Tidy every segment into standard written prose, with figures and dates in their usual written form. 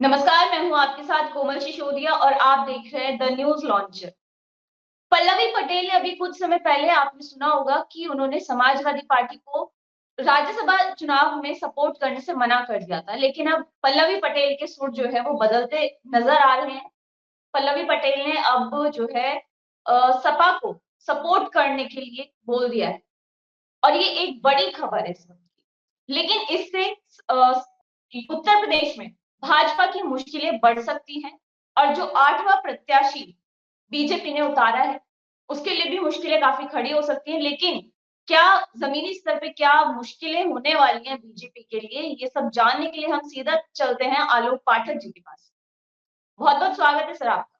नमस्कार, मैं हूँ आपके साथ कोमल सिसोदिया और आप देख रहे हैं the news launcher. Pallavi Patel ने अभी कुछ समय पहले आपने सुना होगा कि उन्होंने समाजवादी पार्टी को राज्यसभा चुनाव में सपोर्ट करने से मना कर दिया था, लेकिन अब पल्लवी पटेल के सुर जो है वो बदलते नजर आ रहे हैं। पल्लवी पटेल ने अब जो है सपा को सपोर्ट करने के लिए बोल दिया है और ये एक बड़ी खबर है इस वक्त की। लेकिन इससे उत्तर प्रदेश में भाजपा की मुश्किलें बढ़ सकती हैं और जो 8वां प्रत्याशी बीजेपी ने उतारा है, उसके लिए भी मुश्किलें काफी खड़ी हो सकती हैं। लेकिन क्या जमीनी स्तर पे क्या मुश्किलें होने वाली हैं बीजेपी के लिए, ये सब जानने के लिए हम सीधा चलते हैं आलोक पाठक जी के पास। बहुत बहुत स्वागत है सर आपका।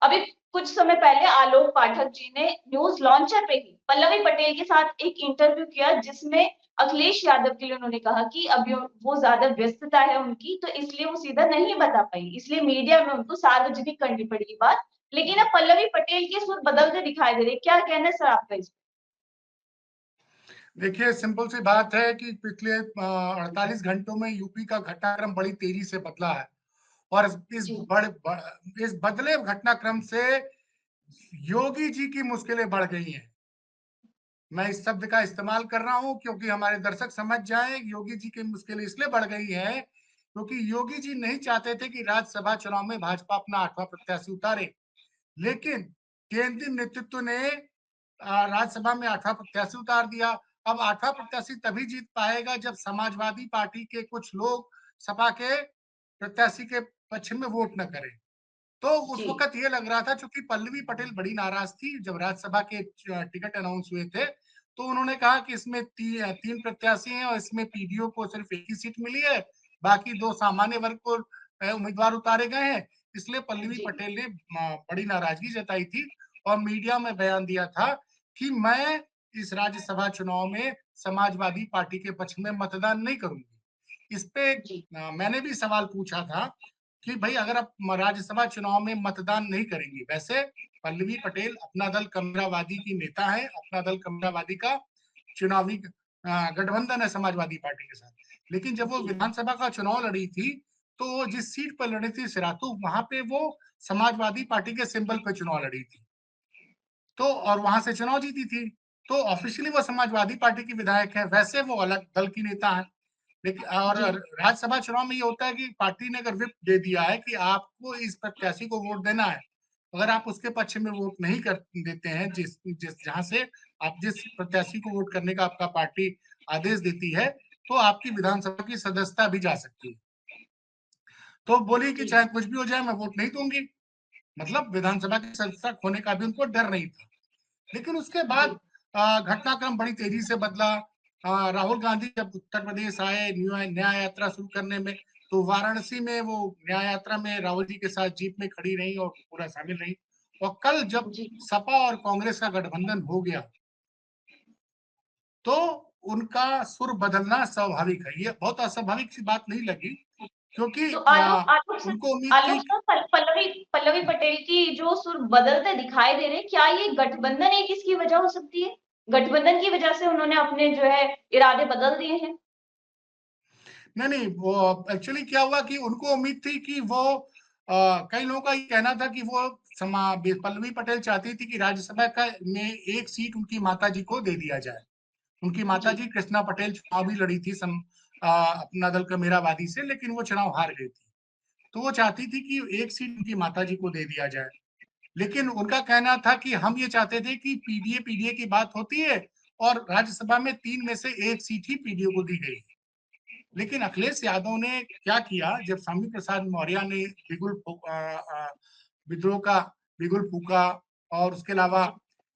अभी कुछ समय पहले आलोक पाठक जी ने न्यूज लॉन्चर पे ही पल्लवी पटेल के साथ एक इंटरव्यू किया, जिसमें अखिलेश यादव के लिए उन्होंने कहा कि अभी वो ज्यादा व्यस्तता है उनकी, तो इसलिए वो सीधा नहीं बता पाई, इसलिए मीडिया में उनको सार्वजनिक करनी पड़ी बात। लेकिन अब पल्लवी पटेल के सुर बदलते दिखाई दे रहे, क्या कहना है सर आपका इस? देखिए, सिंपल सी बात है कि पिछले 48 घंटों में यूपी का घटनाक्रम बड़ी तेजी से बदला है और इस बदले घटनाक्रम से योगी जी की मुश्किलें बढ़ गई हैं। मैं इस शब्द का इस्तेमाल कर रहा हूं क्योंकि हमारे दर्शक समझ जाएं, योगी जी की मुश्किलें इसलिए बढ़ गई है क्योंकि योगी जी नहीं चाहते थे कि राज्यसभा चुनाव में भाजपा अपना 8वां प्रत्याशी उतारे, लेकिन केंद्रीय नेतृत्व ने राज्यसभा में 8वां प्रत्याशी उतार दिया। अब 8वां प्रत्याशी तभी जीत पाएगा जब समाजवादी पार्टी के कुछ लोग सपा के प्रत्याशी के पक्ष में वोट न करें। तो उस जी वक्त ये लग रहा था, चूंकि पल्लवी पटेल बड़ी नाराज थी जब राज्यसभा के टिकट अनाउंस हुए थे, तो उन्होंने कहा कि इसमें तीन प्रत्याशी हैं और इसमें पीडीओ को सिर्फ एक ही सीट मिली है, बाकी दो सामान्य वर्ग को उम्मीदवार उतारे गए हैं। इसलिए पल्लवी जी पटेल ने बड़ी नाराजगी जताई थी और मीडिया में बयान दिया था कि मैं इस राज्यसभा चुनाव में समाजवादी पार्टी के पक्ष में मतदान नहीं करूंगी। इस पे जी मैंने भी सवाल पूछा था कि भाई, अगर आप राज्यसभा चुनाव में मतदान नहीं करेंगी, वैसे पल्लवी पटेल अपना दल कमरावादी की नेता है, अपना दल कमरावादी का चुनावी गठबंधन है समाजवादी पार्टी के साथ, लेकिन जब वो जी विधानसभा का चुनाव लड़ी थी तो जिस सीट पर लड़ी थी सिरातू, वहां पे वो समाजवादी पार्टी के सिंबल पे चुनाव लड़ी थी, तो और वहां से चुनाव जीती थी। तो ऑफिशियली वो समाजवादी पार्टी की विधायक है, वैसे वो अलग दल की नेता है। लेकिन और जी राज्यसभा चुनाव में ये होता है कि पार्टी ने अगर व्हिप दे दिया है कि आपको इस प्रत्याशी को वोट देना है, अगर आप उसके पक्ष में वोट नहीं कर देते हैं, जिस जिस जहां से आप जिस प्रत्याशी को वोट करने का आपका पार्टी आदेश देती है, तो आपकी विधानसभा की सदस्यता भी जा सकती है। तो बोली कि जी चाहे कुछ भी हो जाए, मैं वोट नहीं दूंगी। मतलब विधानसभा की सदस्यता खोने का भी उनको डर नहीं था। लेकिन उसके बाद जी घटनाक्रम बड़ी तेजी से बदला। राहुल गांधी जब उत्तर प्रदेश आए न्याय यात्रा शुरू करने में, तो वाराणसी में वो न्याय यात्रा में राहुल जी के साथ जीप में खड़ी रही और पूरा शामिल रही। और कल जब जी सपा और कांग्रेस का गठबंधन हो गया, तो उनका सुर बदलना स्वाभाविक है। ये बहुत अस्वाभाविक सी बात नहीं लगी, क्योंकि तो आलोक आलोक सर, उनको उम्मीद थी। पल्लवी पल्लवी पटेल की जो सुर बदलते दिखाई दे रहे हैं, क्या ये गठबंधन एक इसकी वजह हो सकती है? गठबंधन की वजह से उन्होंने अपने जो है इरादे बदल दिए हैं। नहीं नहीं, वो एक्चुअली क्या हुआ कि उनको उम्मीद थी कि वो कई लोगों का ये कहना था कि वो पल्लवी पटेल चाहती थी कि राज्यसभा का में एक सीट उनकी माता जी को दे दिया जाए। उनकी माता जी जी कृष्णा पटेल चुनाव भी लड़ी थी अपना दल कमेरावादी से, लेकिन वो चुनाव हार गई थी। तो वो चाहती थी कि एक सीट उनकी माता जी को दे दिया जाए, लेकिन उनका कहना था कि हम ये चाहते थे कि पीडीए पीडीए की बात होती है और राज्यसभा में 3 में से एक सीट ही पीडीए को दी गई। लेकिन अखिलेश यादव ने क्या किया, जब स्वामी प्रसाद मौर्य ने विद्रोह का बिगुल फूका और उसके अलावा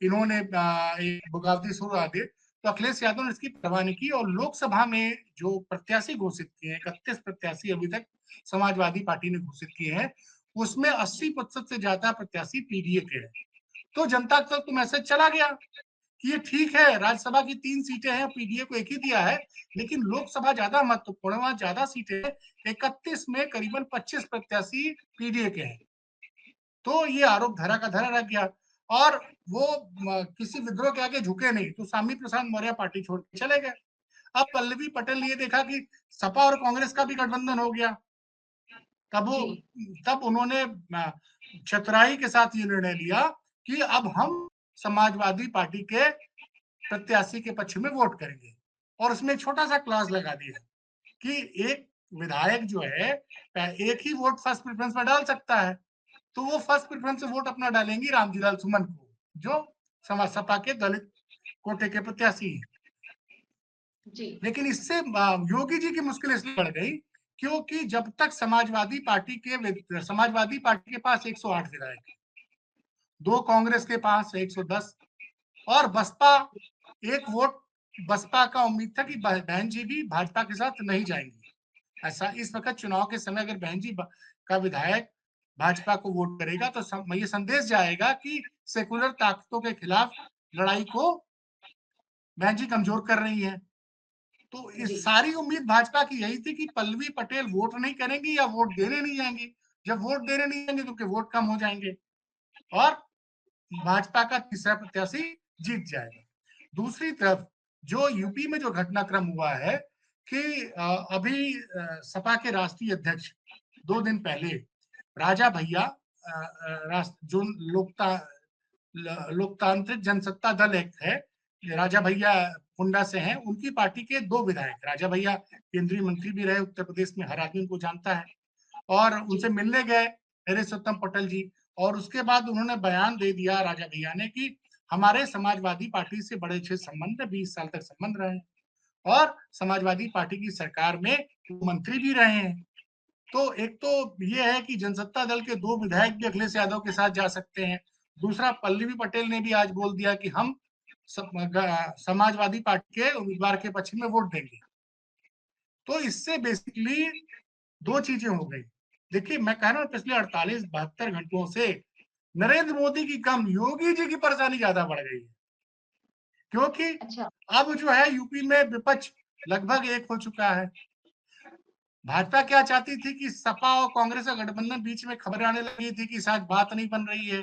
इन्होंने एक बगावती सुर आदि, तो अखिलेश यादव ने इसकी परवाह नहीं की और लोकसभा में जो प्रत्याशी घोषित किए हैं, 31 प्रत्याशी अभी तक समाजवादी पार्टी ने घोषित किए हैं, उसमें 80% से ज्यादा प्रत्याशी पीडीए के हैं। तो जनता तक तो मैसेज चला गया कि ये ठीक है, राज्यसभा की 3 सीटें हैं, पीडीए को एक ही दिया है, लेकिन लोकसभा ज्यादा महत्वपूर्ण है, वहां ज्यादा सीटें हैं। 31 में करीबन 25 प्रत्याशी पीडीए के हैं। तो ये आरोप धरा का धरा रह गया और वो किसी विद्रोह के आगे झुके नहीं, तो स्वामी प्रसाद मौर्य पार्टी छोड़ के चले गए। अब पल्लवी पटेल ने ये देखा कि सपा और कांग्रेस का भी गठबंधन हो गया, जी, तब उन्होंने चतुराई के साथ ये निर्णय लिया कि अब हम समाजवादी पार्टी के प्रत्याशी के पक्ष में वोट करेंगे और उसमें एक छोटा-सा क्लॉज़ लगा दिया कि एक विधायक जो है एक ही वोट फर्स्ट प्रेफरेंस में डाल सकता है। तो वो फर्स्ट प्रेफरेंस से वोट अपना डालेंगी रामजी लाल सुमन को, जो सपा के दलित कोटे के प्रत्याशी हैं। जी, लेकिन इससे योगी जी की मुश्किल इसलिए बढ़ गई क्योंकि जब तक समाजवादी पार्टी के पास 108 विधायक हैं, 2 कांग्रेस के पास 110 और बसपा एक वोट बसपा का उम्मीद था कि बहन जी भी भाजपा के साथ नहीं जाएंगी। ऐसा इस वक़्त चुनाव के समय अगर बहन जी का विधायक भाजपा को वोट करेगा तो ये संदेश जाएगा कि सेकुलर ताकतों के खिलाफ लड़ाई को बहन जी कमज़ोर कर रही हैं। तो जी, इस सारी उम्मीद भाजपा की यही थी कि पल्लवी पटेल वोट नहीं करेंगी या वोट देने नहीं जाएँगी। जब वोट देने नहीं जाएँगे तो उनके वोट कम हो जाएँगे और भाजपा का तीसरा प्रत्याशी जीत जाएगा। दूसरी तरफ जो यूपी में जो घटनाक्रम हुआ है कि अभी सपा के राष्ट्रीय अध्यक्ष 2 दिन पहले राजा भैया जो लोकतांत्रिक जनसत्ता दल एक है, राजा भैया कुंडा से हैं, उनकी पार्टी के 2 विधायक, राजा भैया केंद्रीय मंत्री भी रहे उत्तर प्रदेश में, हर आदमी उनको जानता है और जी, उनसे मिलने गए नरेशोत्तम पटेल जी और उसके बाद उन्होंने बयान दे दिया राजा भैया ने कि हमारे समाजवादी पार्टी से बड़े अच्छे संबंध है, 20 साल तक संबंध रहे हैं और समाजवादी पार्टी की सरकार में मंत्री भी रहे हैं। तो एक तो ये है कि जनसत्ता दल के 2 विधायक भी अखिलेश यादव के साथ जा सकते हैं। दूसरा पल्लवी पटेल ने भी आज बोल दिया कि हम समाजवादी पार्टी के उम्मीदवार के पक्ष में वोट देंगे। तो इससे बेसिकली 2 चीज़ें हो गई। देखिए, मैं कह रहा हूँ पिछले 48-72 घंटों से नरेंद्र मोदी की कम, योगी जी की परेशानी ज़्यादा बढ़ गई है। क्योंकि अच्छा, अब जो है यूपी में विपक्ष लगभग एक हो चुका है। भाजपा क्या चाहती थी कि सपा और कांग्रेस का गठबंधन बीच में खबरें आने लगी थी कि शायद बात नहीं बन रही है,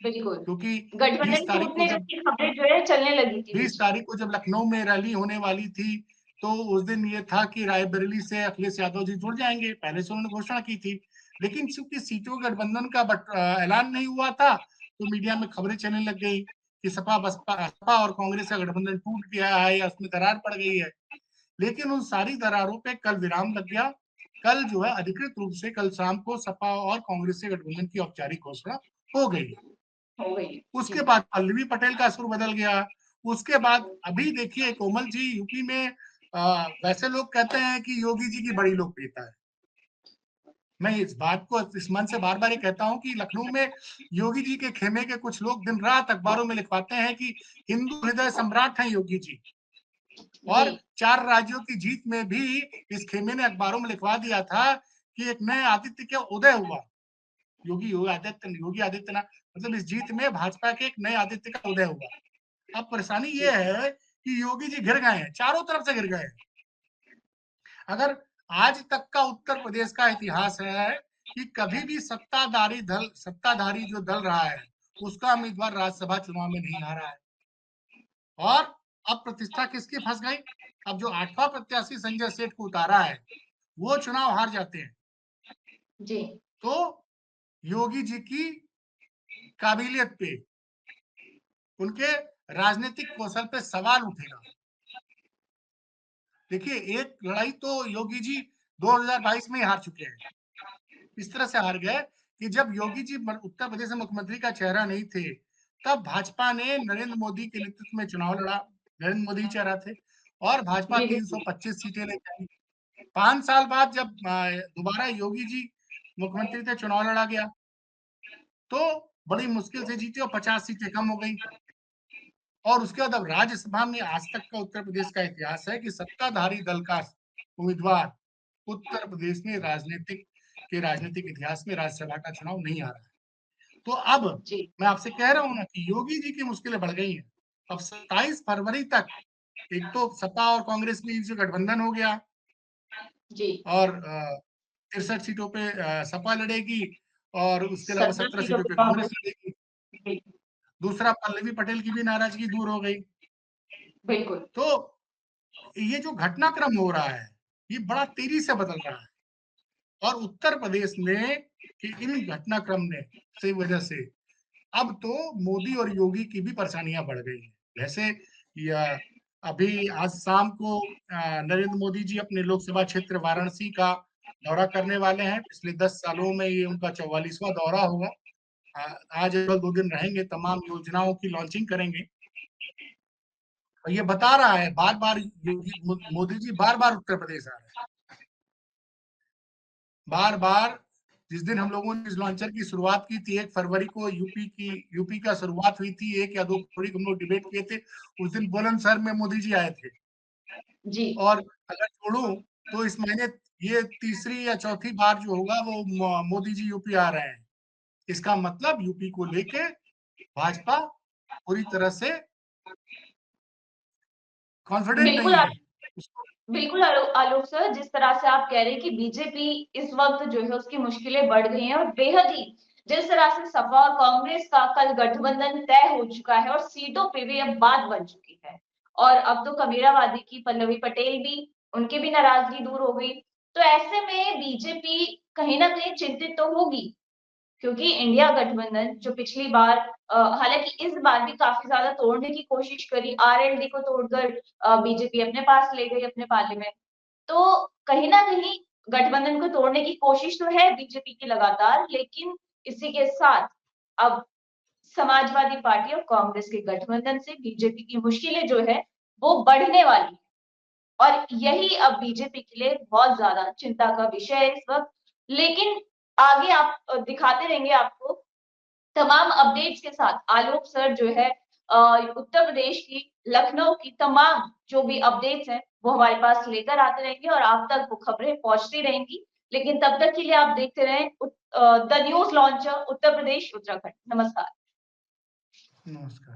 बिल्कुल। क्योंकि 20 गठबंधन तारीख को टूटने जब जैसी खबरें जो है चलने लगी थी 20 बीच में। तारीख को जब लखनऊ में रैली होने वाली थी, तो उस दिन ये था कि रायबरेली से अखिलेश यादव जी जुड़ जाएँगे, पहले से उन्होंने घोषणा की थी। लेकिन चूँकि सीटों के गठबंधन का ऐलान नहीं हुआ था, तो मीडिया में खबरें चलने लग गई कि सपा और कांग्रेस का गठबंधन टूट गया है या उसमें दरार पड़ गई है। लेकिन उन सारी दरारों पे कल विराम लग गया। कल जो है अधिकृत रूप से कल शाम को सपा और कांग्रेस के गठबंधन की औपचारिक घोषणा हो गई है। हो गई। उसके जी, बाद पल्लवी पटेल का सुर बदल गया। उसके बाद अभी देखिए कोमल जी यूपी में वैसे लोग कहते हैं कि योगी जी की बड़ी लोकप्रियता है। मैं इस बात को इस मन से बार-बार ये कहता हूँ कि लखनऊ में योगी जी के खेमे के कुछ लोग दिन-रात अखबारों में लिखवाते हैं कि हिंदू हृदय सम्राट हैं योगी जी। जी, और 4 राज्यों की जीत में भी इस खेमे ने अखबारों में लिखवा दिया था कि एक नए आदित्य का उदय हुआ। योगी आदित्यनाथ मतलब इस जीत में भाजपा के एक नए आदित्य का उदय हुआ। अब परेशानी ये जी, है कि योगी जी घिर गए हैं, चारों तरफ से घिर गए हैं। अगर आज तक का उत्तर प्रदेश का इतिहास है कि कभी भी सत्ताधारी जो दल रहा है, उसका उम्मीदवार राज्यसभा चुनाव में नहीं हारा है। और अब प्रतिष्ठा किसकी फँस गई? अब जो 8वाँ प्रत्याशी संजय सेठ को उतारा है, वो चुनाव हार जाते हैं, जी, तो योगी जी की काबिलियत पे, उनके राजनीतिक कौशल पे सवाल उठेगा। देखिए, एक लड़ाई तो योगी जी 2022 में ही हार चुके हैं। इस तरह से हार गए कि जब योगी जी उत्तर प्रदेश में मुख्यमंत्री का चेहरा नहीं थे, तब भाजपा ने नरेंद्र मोदी के नेतृत्व में चुनाव लड़ा। नरेंद्र मोदी ही चेहरा थे और भाजपा जी, बिल्कुल। 325 सीटें लेके आई। 5 साल बाद जब दोबारा योगी जी मुख्यमंत्री थे, चुनाव लड़ा गया, तो बड़ी मुश्किल से जीते और 50 सीटें कम हो गई। और उसके बाद अब राज्यसभा में आज तक का उत्तर प्रदेश का इतिहास है कि सत्ताधारी दल का उम्मीदवार उत्तर प्रदेश में राजनीतिक इतिहास में राज्यसभा का चुनाव नहीं हारा है। तो अब जी, मैं आपसे कह रहा हूँ ना कि योगी जी की मुश्किलें बढ़ गई हैं। अब 27 फरवरी तक एक तो सपा और कांग्रेस के बीच जो गठबंधन हो गया जी। और 63 सीटों पे सपा लड़ेगी और उसके अलावा 17 17 सीटों सीटों पे पे कांग्रेस कांग्रेस। लड़ेगी। जी, दूसरा पल्लवी पटेल की भी नाराजगी दूर हो गई। बिल्कुल। तो ये जो घटनाक्रम हो रहा है, ये बड़ा तेज़ी से बदल रहा है और उत्तर प्रदेश में कि इन घटनाक्रम ने से वजह से अब तो मोदी और योगी की भी परेशानियां बढ़ गई हैं। जैसे अभी आज शाम को नरेंद्र मोदी जी अपने लोकसभा क्षेत्र वाराणसी का दौरा करने वाले हैं। पिछले 10 सालों में ये उनका 44वां दौरा होगा। आज कल 2 दिन रहेंगे, तमाम योजनाओं की लॉन्चिंग करेंगे। और ये बता रहा है बार-बार, योगी मोदी जी बार-बार उत्तर प्रदेश आ रहे हैं। बार-बार जिस दिन हम लोगों ने इस लॉन्चर की शुरुआत की थी 1 फरवरी को यूपी का शुरुआत हुई थी, 1 या 2 फरवरी को हम लोग डिबेट किए थे। उस दिन बुलंदशहर में मोदी जी आए थे। जी और अगर जोड़ूं तो इस महीने ये तीसरी या चौथी बार जो होगा वो मोदी जी यूपी आ रहे हैं। इसका मतलब यूपी को लेके भाजपा पूरी तरह से कॉन्फिडेंट बिल्कुल नहीं है। उसको बिल्कुल आलोक सर, जिस तरह से आप कह रहे हैं कि बीजेपी इस वक्त जो है उसकी मुश्किलें बढ़ गई हैं और बेहद ही जिस तरह से सपा और कांग्रेस का कल गठबंधन तय हो चुका है और सीटों पे भी अब बात बन चुकी है और अब तो कबीरावादी की पल्लवी पटेल भी, उनकी भी नाराजगी दूर हो गई। तो ऐसे में बीजेपी कहीं ना कहीं चिंतित तो होगी, क्योंकि इंडिया गठबंधन जो पिछली बार हालांकि इस बार भी काफी ज्यादा तोड़ने की कोशिश करी, आरएलडी को तोड़कर बीजेपी अपने पास ले गई अपने पार्लियामेंट। तो कहीं ना कहीं गठबंधन को तोड़ने की कोशिश तो है बीजेपी की लगातार, लेकिन इसी के साथ अब समाजवादी पार्टी और कांग्रेस के गठबंधन से बीजेपी की मुश्किलें जो है वो बढ़ने वाली है और यही अब बीजेपी के लिए बहुत ज्यादा चिंता का विषय है इस वक्त। लेकिन आगे आप दिखाते रहेंगे आपको तमाम अपडेट्स के साथ। आलोक सर जो है उत्तर प्रदेश की, लखनऊ की तमाम जो भी अपडेट्स हैं वो हमारे पास लेकर आते रहेंगे और आप तक वो खबरें पहुंचती रहेंगी। लेकिन तब तक के लिए आप देखते रहें the news launcher Uttar Pradesh Uttarakhand. नमस्कार। नमस्कार।